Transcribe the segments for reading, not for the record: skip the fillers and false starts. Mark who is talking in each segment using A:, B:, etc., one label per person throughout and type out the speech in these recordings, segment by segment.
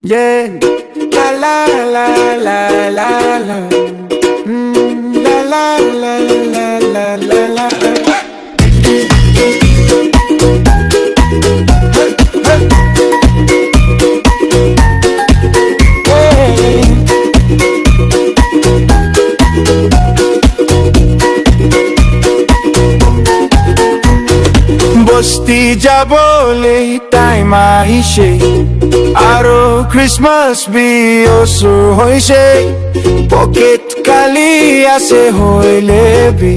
A: Yeah, la la la la la la, la la la la la la la. বস্তি যাবলে time আহিছে আৰু ক্ৰিসমাস বিয়সু হৈছে পকেট কালি আছে হইলে বি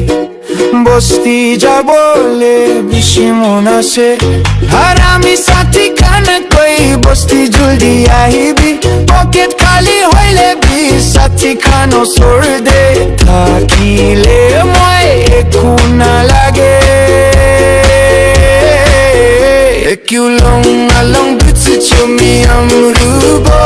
A: বস্তি যাবলে বেশি মন আছে আর আমি সাথী খানা কই বস্তি জলদি আহিবি পকেট খালি হইলে বি সাথী খানো সর দে থাকিলে মই একো নালাগে Ekulong along bütücü mi amrubo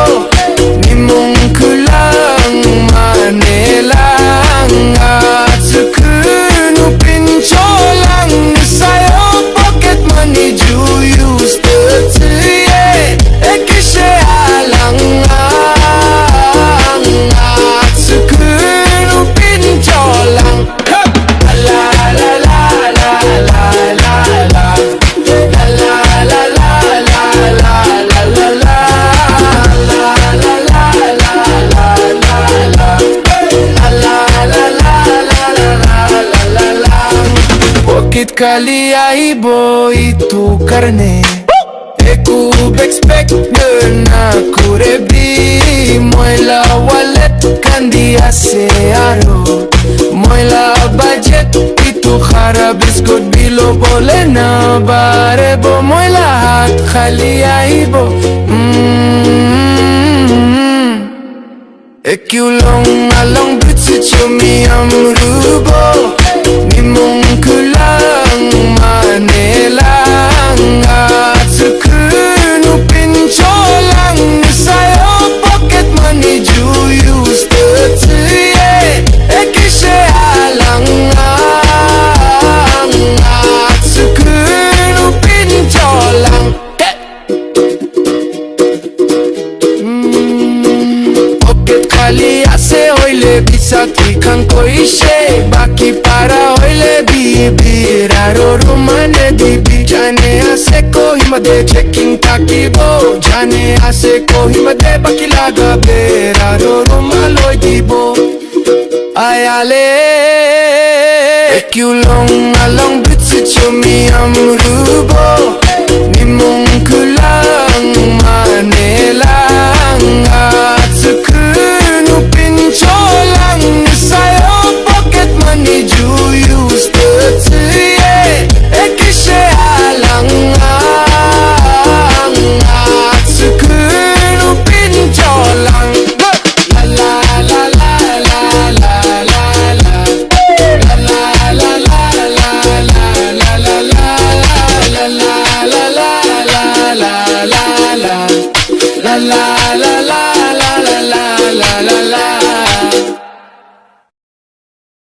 A: Ni mungkulang manelang Atsukunu pincholang Sayo pocket money ju use the tuye Ekishe alang Atsukunu pincholang La la la la la la la Pocket kali aibo itu karne Eku expect na kurebi Moila wallet kandi ase aro Moila budget itu kharab biscuit bilo bole na bare bo Moila hat khali aibo Ekulong along bütücü mi amrubo Ni mungkulang manelang Atsukunu pincholang Sayo pocket money ju use the tuye Ekishe alang Atsukunu pincholang Pocket khali ase hoile bisaki khan koishe Baki para hoile biraro rumane dibi Jane ase kohimade checking takibo Jane ase kohimade baki laga beraro rumaloi dibo Ayale Ekulong along bütücü mi amrubo Ni mungkulang manelang Atsukunu pincholang Sayo pocket money ju use the tuye Ekishe alang Atsukunu pincholang La la la la la la la la La la la la la la la la la La la la la la la la la La la la la la la la la la